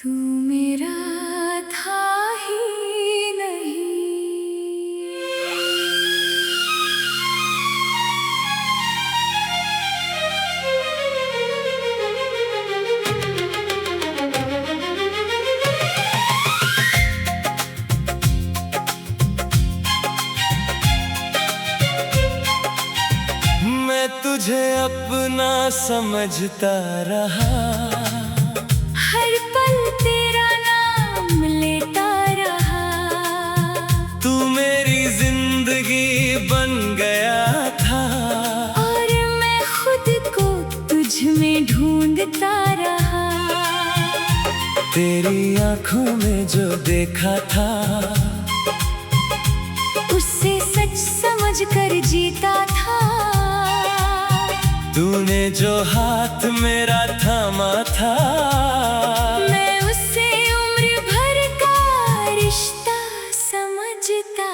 तू मेरा था ही नहीं। मैं तुझे अपना समझता रहा, हर पल तेरा नाम लेता रहा। तू मेरी जिंदगी बन गया था, और मैं खुद को तुझ में ढूंढता रहा। तेरी आंखों में जो देखा था, उससे सच समझ कर जीता था। तूने जो हाथ मेरा थामा था, मैं उससे उम्र भर का रिश्ता समझता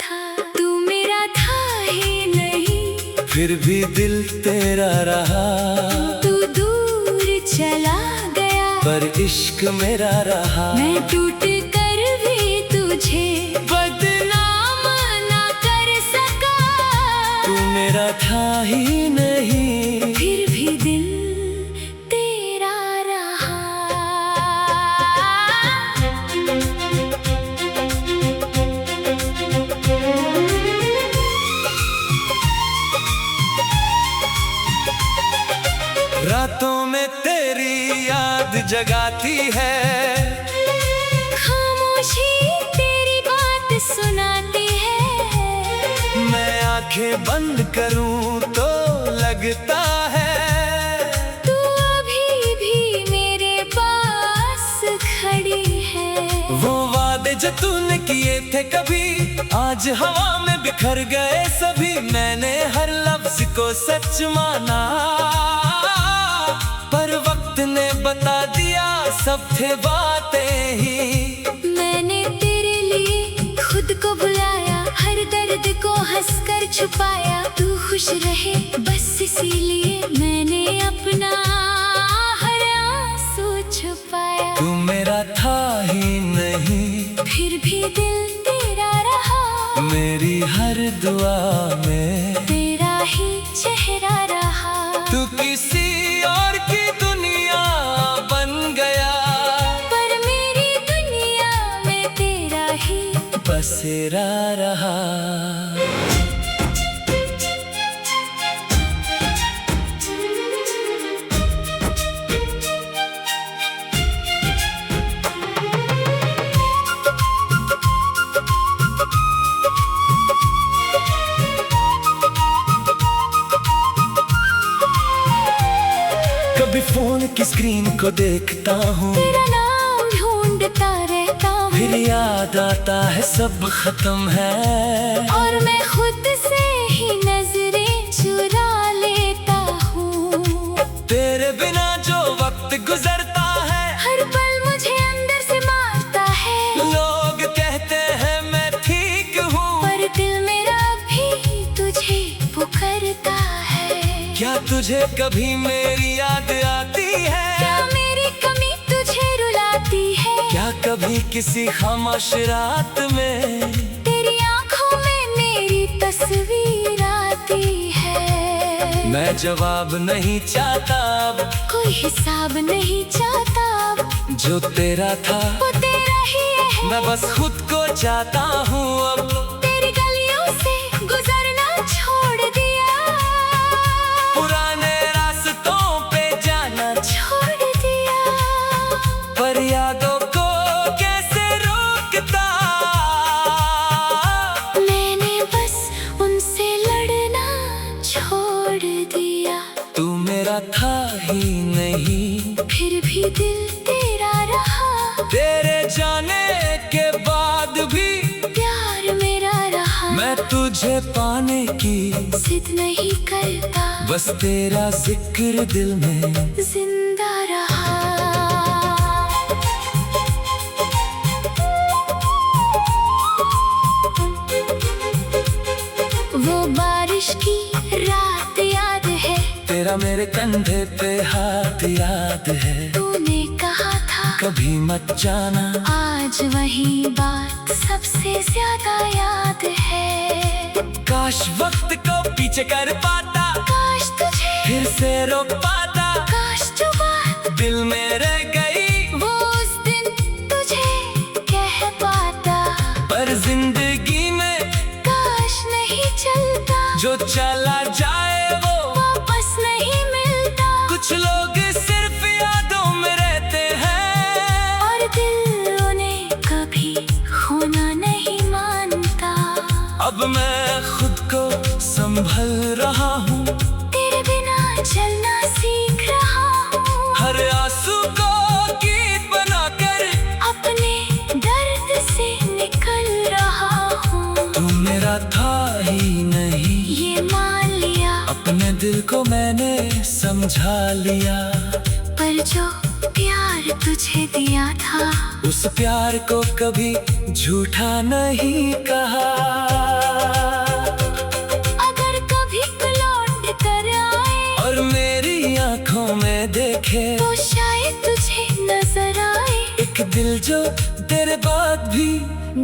था। तू मेरा था ही नहीं, फिर भी दिल तेरा रहा। तू दूर चला गया, पर इश्क मेरा रहा। मैं टूट कर भी तुझे बदनाम ना कर सका। तू मेरा था ही नहीं, फिर भी दिल तेरा रहा। रातों में तेरी याद जगाती है, खामोशी तेरी बात सुनाती है। मैं आंखें बंद करूं तो लगता है, तू अभी भी मेरे पास खड़ी है। वो वादे जो तूने किए थे कभी, आज हवा में बिखर गए सभी। मैंने हर लफ्ज को सच माना, पर वक्त ने बता दिया सब थे बातें ही। मैंने तेरे लिए खुद को बुलाया, हर दर्द को हंसकर छुपाया। तू खुश रहे बस इसीलिए मैंने अपना हर आंसू छुपाया। तू मेरा था ही नहीं, फिर भी दिल तेरा रहा। मेरी हर दुआ में तेरा ही चेहरा रहा। तू किसी और की दुनिया बन गया, पर मेरी दुनिया में तेरा ही बसेरा रहा। कभी फोन की स्क्रीन को देखता हूँ, तेरा नाम ढूंढता रहता हूँ। फिर याद आता है सब खत्म है, और मैं खुद से ही नजरें चुरा लेता हूँ। तेरे बिना जो वक्त गुजरता है, हर पल मुझे अंदर से मारता है। लोग कहते हैं मैं ठीक हूँ, पर दिल मेरा भी तुझे पुकारता है। क्या तुझे कभी मेरी याद आती है? क्या मेरी कमी तुझे रुलाती है? क्या कभी किसी खामोश रात में तेरी आंखों में मेरी तस्वीर आती है। मैं जवाब नहीं चाहता अब, कोई हिसाब नहीं चाहता अब। जो तेरा था वो तेरा ही है। मैं बस खुद को चाहता हूँ अब। तेरी गलियों से गुजरना छोड़ दिया, पुराने रास्तों पे जाना छोड़ दिया। पर यादों को कैसे रोकता, मैंने बस उनसे लड़ना छोड़ दिया। तू मेरा था ही नहीं, फिर भी दिल तेरा रहा। तेरे जाने के बाद भी प्यार मेरा रहा। मैं तुझे पाने की जिद नहीं करता, बस तेरा जिक्र दिल में जिंदा रहा। वो बारिश की रात याद है, तेरा मेरे कंधे पे हाथ याद है। तूने कहा था कभी मत जाना। आज वही बात सबसे ज्यादा याद है। काश वक्त को पीछे कर पाता, काश तुझे फिर से रोक पाता। काश जो बात दिल में रह गई वो उस दिन तुझे कह पाता। पर जिंदगी में काश नहीं चलता, जो चला जाए वो वापस नहीं मिलता। कुछ लोग सिर्फ यादों में रहते हैं, और दिल उन्हें कभी खोना नहीं मानता। अब मैं खुद को संभल रहा हूँ, तेरे बिना चलना सीख रहा हूँ। हर आंसू को गीत बनाकर अपने दर्द से निकल रहा हूँ। तू मेरा था ही नहीं, ये मान लिया, अपने दिल को मैंने समझा लिया। पर जो प्यार तुझे दिया था, उस प्यार को कभी झूठा नहीं कहा। अगर कभी लौट कर आए और मेरी आंखों में देखे, तो शायद तुझे नजर आए एक दिल जो तेरे बाद भी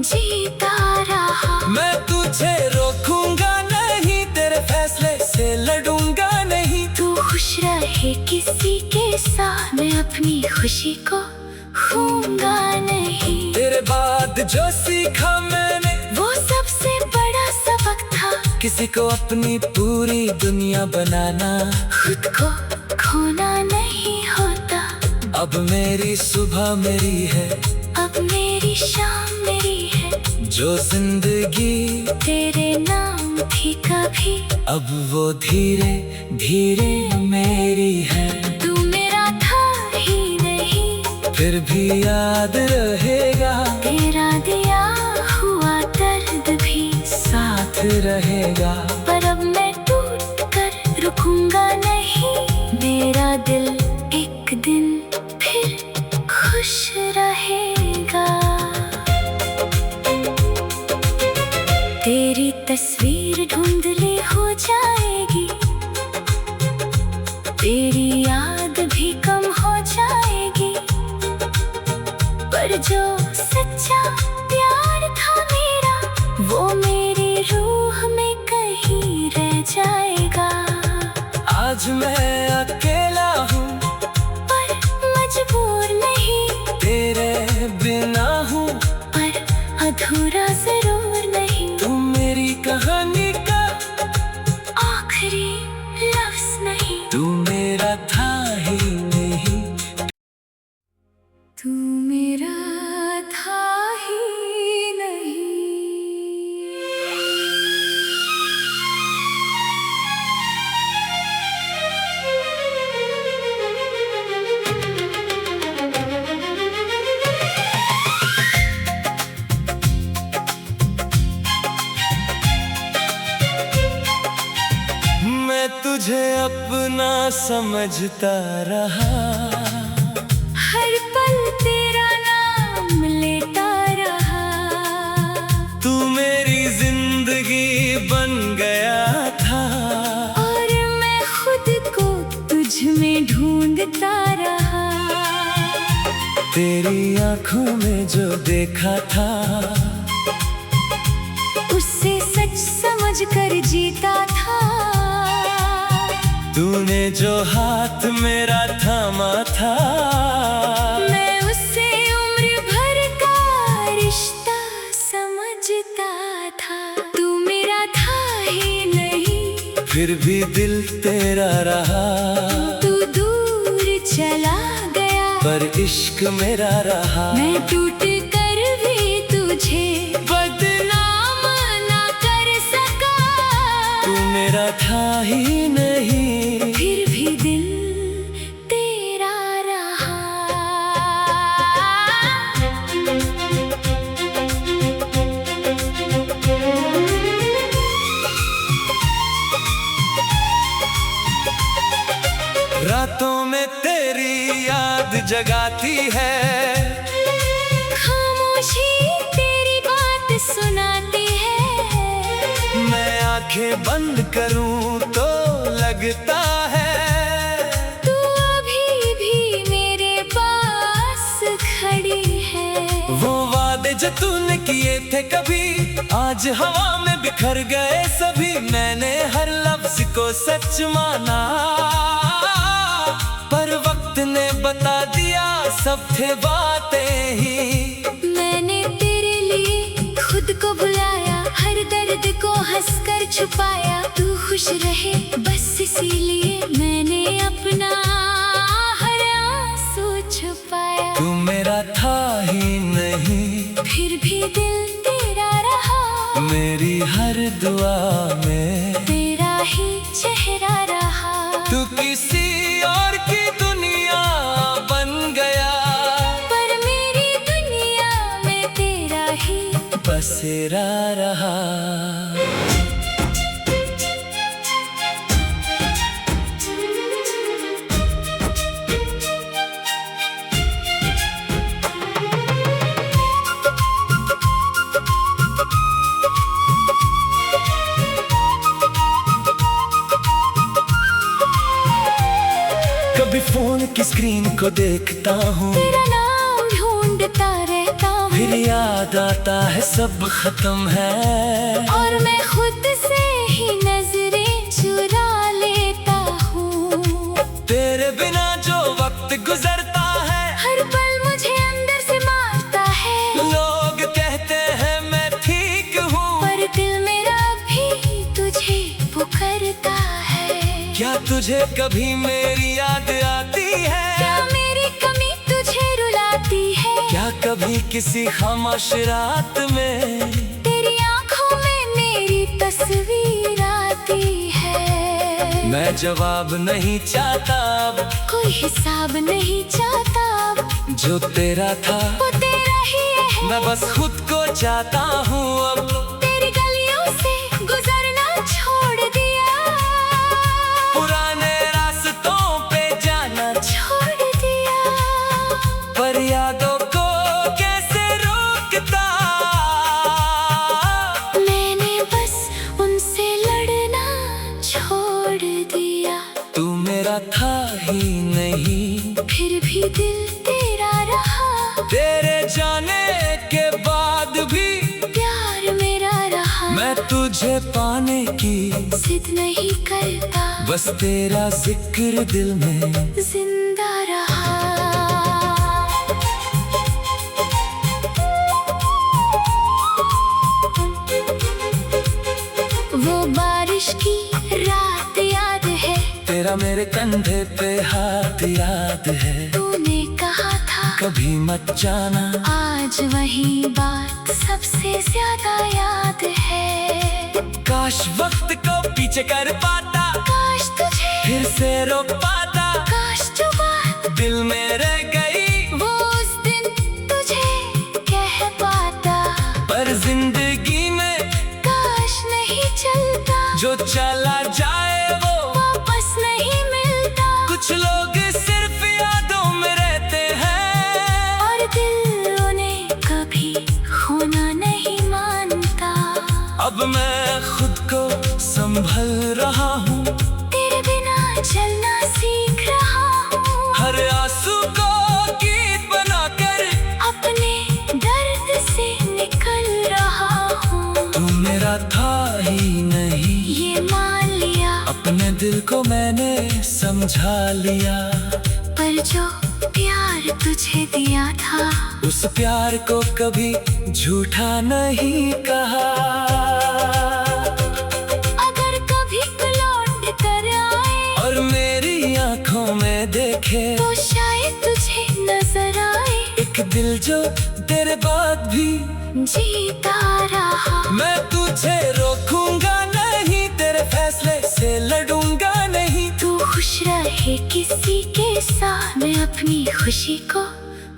जीता रहा। मैं तुझे रोकूंगा नहीं, तेरे फैसले से लड़ूंगा नहीं। तू खुश रहे किसी के साथ, मैं अपनी खुशी को खूंगा नहीं। तेरे बाद जो सीखा मैंने, वो सबसे बड़ा सबक था, किसी को अपनी पूरी दुनिया बनाना। खुद को खोना नहीं होता। अब मेरी सुबह मेरी है, अब मेरी शाम मेरी है। जो जिंदगी तेरे नाम थी कभी, अब वो धीरे धीरे मेरी है। तू मेरा था ही नहीं, फिर भी याद रहेगा, तेरा दिया हुआ दर्द भी साथ रहेगा। पर अब मैं टूट कर रुकूंगा नहीं, मेरा दिल एक दिन फिर खुश रहेगा। तेरी तस्वीर धुंधली हो जाएगी, तेरी याद भी कम हो जाएगी, पर जो सच्चा प्यार था मेरा, वो मेरी रूह में कहीं रह जाएगा। आज मैं अकेला हूँ, पर मजबूर नहीं, तेरे बिना हूँ, पर अधूरा जरूर नहीं। तू मेरी कहानी का आखिरी लफ्ज नहीं, तू मेरा था ही नहीं। तू मेरा था ही नहीं। मैं तुझे अपना समझता रहा, हर पल तेरा नाम लेता रहा। तू मेरी जिंदगी बन गया था, और मैं खुद को तुझ में ढूंढता रहा। तेरी आंखों में जो देखा था, उससे सच समझ कर जीता था। तूने जो हाथ मेरा थामा था, मैं उससे उम्र भर का रिश्ता समझता था। तू मेरा था ही नहीं, फिर भी दिल तेरा रहा। तू दूर चला गया, पर इश्क मेरा रहा। मैं टूट कर भी तुझे बदनाम ना कर सका। तू मेरा था ही नहीं, फिर भी दिल तेरा रहा। रातों में तेरी याद जगाती है, खामोशी तेरी बात सुनाती है। मैं आंखें बंद करूं तो लगता है तू अभी भी मेरे पास जैसे तूने किए थे कभी, आज हवा में बिखर गए सभी। मैंने हर लफ्ज को सच माना, पर वक्त ने बता दिया सब थे बातें ही। मैंने तेरे लिए खुद को बुलाया, हर दर्द को हंसकर छुपाया। तू खुश रहे बस इसीलिए मैंने अपना हर आंसू छुपाया। तू मेरा था ही नहीं, फिर भी दिल तेरा रहा। मेरी हर दुआ में तेरा ही चेहरा रहा। तू किसी और की दुनिया बन गया, पर मेरी दुनिया में तेरा ही बसेरा रहा। कभी फोन की स्क्रीन को देखता हूँ, तेरा नाम ढूंढता रहता हूँ। फिर याद आता है सब खत्म है, और मैं खुद से ही नजरें चुरा लेता हूँ। तेरे बिना जो वक्त गुजरता है, हर पल मुझे अंदर से मारता है। लोग कहते हैं मैं ठीक हूँ, पर दिल मेरा भी तुझे पुकारता है। क्या तुझे कभी मेरी याद आती है? क्या मेरी कमी तुझे रुलाती है? क्या कभी किसी खामोश रात में तेरी आंखों में मेरी तस्वीर आती है? मैं जवाब नहीं चाहता अब, कोई हिसाब नहीं चाहता अब। जो तेरा था वो तेरा ही है। मैं बस खुद को चाहता हूँ अब। तेरी गलियों से गुजरना छोड़ दिया, पुराने रास्तों पे जाना छोड़ दिया। पर यादों को कैसे रोकता, मैंने बस उनसे लड़ना छोड़ दिया। तू मेरा था ही नहीं, फिर भी दिल तेरा रहा। तेरे जाने के बाद भी प्यार मेरा रहा। मैं तुझे पाने की जिद नहीं करता, बस तेरा जिक्र दिल में जिंदा रहा। वो बारिश की रात याद है, तेरा मेरे कंधे पे हाथ याद है। तूने कहा था कभी मत जाना, आज वही बात सबसे ज्यादा याद है। काश वक्त को पीछे कर पाता, काश तुझे फिर से रोक पाता। काश जो बात दिल में रह गई वो उस दिन तुझे कह पाता। पर जिंदगी में काश नहीं चलता, जो चला जाए वो वापस नहीं मिलता। कुछ लोग सिर्फ यादों में रहते हैं, और दिल उन्हें कभी खोना नहीं मानता। अब मैं खुद को संभल रहा हूँ, तेरे बिना चलना सीख रहा हूँ। हर आंसू को गीत बनाकर अपने दर्द से निकल रहा हूँ। तू मेरा था ही नहीं, ये मान लिया, अपने दिल को मैंने समझा लिया। पर जो प्यार तुझे दिया था, उस प्यार को कभी झूठा नहीं कहा। अगर कभी लौट कर आए और मेरी आंखों में देखे, तो शायद तुझे नजर आए एक दिल जो तेरे बाद भी जीता रहा। मैं तुझे रोकूंगा नहीं, तेरे फैसले से लड़ूंगा नहीं। तू खुश रहे किसी के साथ, मैं अपनी खुशी को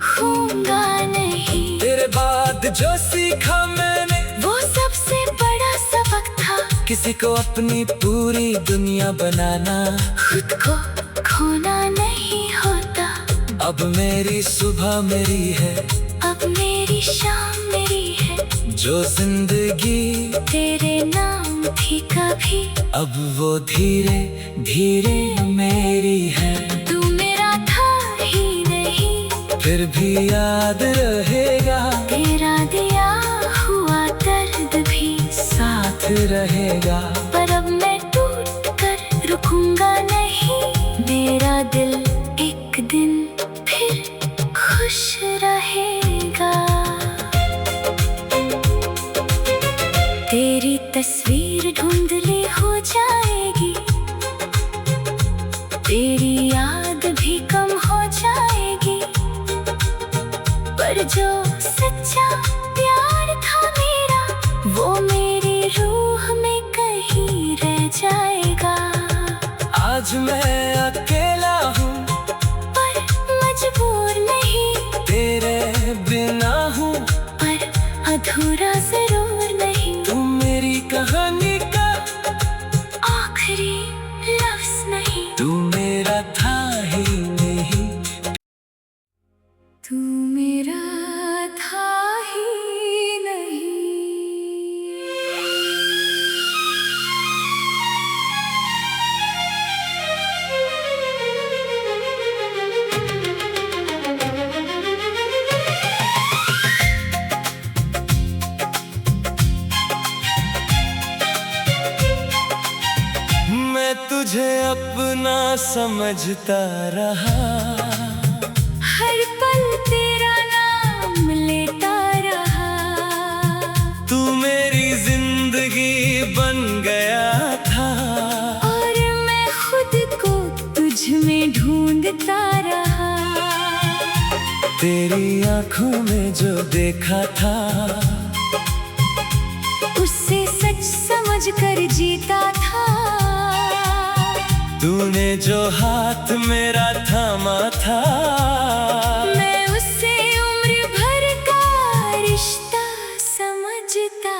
खूंगा नहीं। तेरे बाद जो सीखा मैंने, वो सबसे बड़ा सबक था। किसी को अपनी पूरी दुनिया बनाना, खुद को खोना नहीं होता। अब मेरी सुबह मेरी है, अब मेरी शाम मेरी है। जो जिंदगी तेरे नाम थी कभी, अब वो धीरे धीरे मेरी है। तू मेरा था ही नहीं, फिर भी याद रहेगा तेरा दिया साथ रहेगा। पर अब मैं टूट कर रुकूंगा नहीं, मेरा दिल एक दिन फिर खुश रहेगा। तेरी तस्वीर धुंधली हो जाएगी, तेरी याद भी कम हो जाएगी, पर जो सच्चा प्यार था मेरा, वो मेरी रूह में कहीं रह जाएगा। आज मैं अकेला हूँ पर मजबूर नहीं, तेरे बिना हूँ पर अधूरा जरूर नहीं। तू मेरी कहानी का आखिरी लफ्ज नहीं, तू मेरा था ही नहीं। तू मेरा था ही नहीं। मैं तुझे अपना समझता रहा, हर पल तेरा नाम लेता रहा, तू मेरी जिंदगी बन गया था, और मैं खुद को तुझ में ढूंढता रहा। तेरी आंखों में जो देखा था, उससे सच समझ कर जीता था। तूने जो हाथ मेरा थामा था, मैं उससे उम्र भर का रिश्ता समझता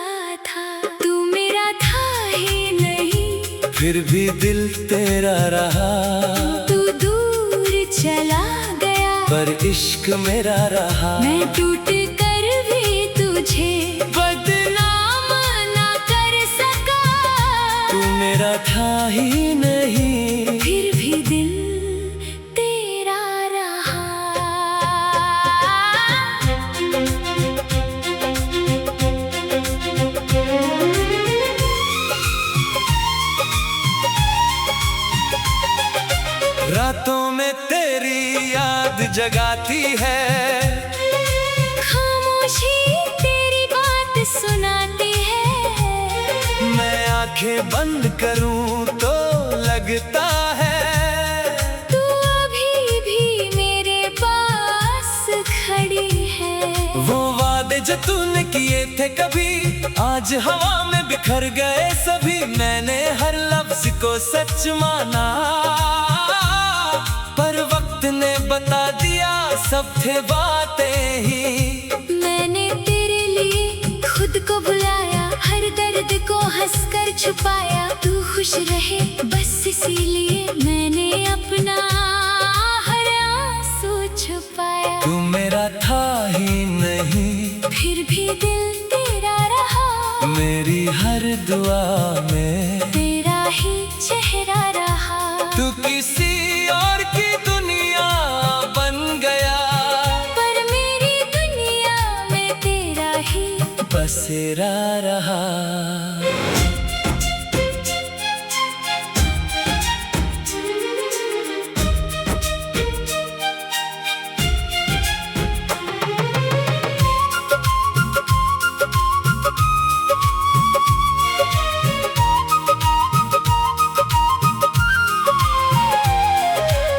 था। तू मेरा था ही नहीं, फिर भी दिल तेरा रहा, तू दूर चला गया, पर इश्क मेरा रहा। मैं टूट कर भी तुझे बदनाम ना कर सका। तू मेरा था ही नहीं, फिर भी दिल तेरा रहा। रातों में तेरी याद जगाती है, खामोशी तेरी बात सुनाती है। मैं आंखें बंद करूं तो लगता है, तू अभी भी मेरे पास खड़ी है। वो वादे जो तूने किए थे कभी, आज हवा में बिखर गए सभी। मैंने हर लफ्ज को सच माना, पर वक्त ने बता दिया सब थे बातें ही। मैंने तेरे लिए खुद को बुलाया, हर दर्द को हंसकर छुपाया। तू खुश रहे बस इसीलिए मैंने अपना हर आंसू छुपाया। तू मेरा था ही नहीं, फिर भी दिल तेरा रहा, मेरी हर दुआ में तेरा ही चेहरा रहा। तू किसी और की दुनिया बन गया, पर मेरी दुनिया में तेरा ही बसेरा रहा।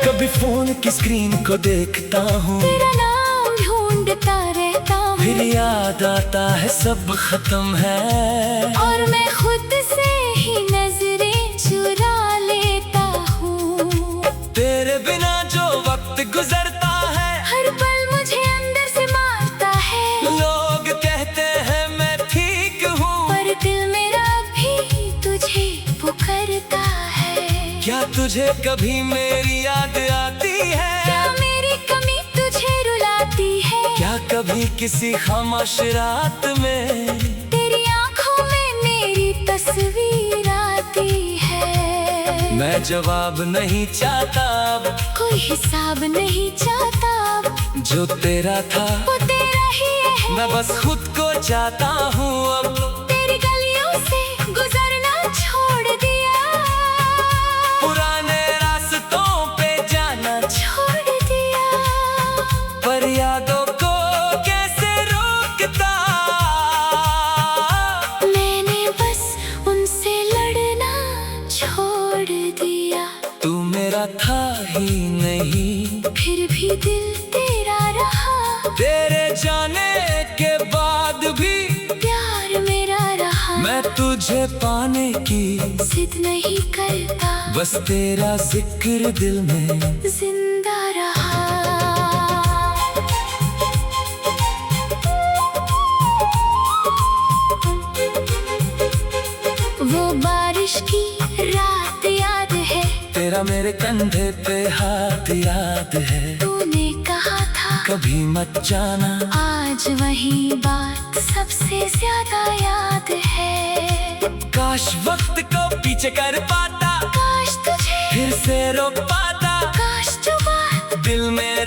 कभी फोन की स्क्रीन को देखता हूँ, तेरा नाम ढूंढता रहता हूँ, फिर याद आता है सब खत्म है, और मैं खुद से ही नजरें चुरा लेता हूँ। तेरे बिना जो वक्त गुजरता है, हर पल मुझे अंदर से मारता है। लोग कहते हैं मैं ठीक हूँ, पर दिल मेरा भी तुझे पुकारता है। क्या तुझे कभी मेरी याद आती है? क्या मेरी कमी तुझे रुलाती है? क्या कभी किसी खामोश रात में तेरी आंखों में मेरी तस्वीर आती है? मैं जवाब नहीं चाहता अब, कोई हिसाब नहीं चाहता अब, जो तेरा था वो तेरा ही है। मैं बस खुद को चाहता हूँ अब। तेरी गलियों से पर यादों को कैसे रोकता। मैंने बस उनसे लड़ना छोड़ दिया। तू मेरा था ही नहीं, फिर भी दिल तेरा रहा। तेरे जाने के बाद भी प्यार मेरा रहा। मैं तुझे पाने की जिद नहीं करता, बस तेरा जिक्र दिल में जिंदा रहा। वो बारिश की रात याद है, तेरा मेरे कंधे पे हाथ याद है। तूने कहा था कभी मत जाना, आज वही बात सबसे ज्यादा याद है। काश वक्त को पीछे कर पाता, काश तुझे फिर से रोक पाता। काश जो बात दिल में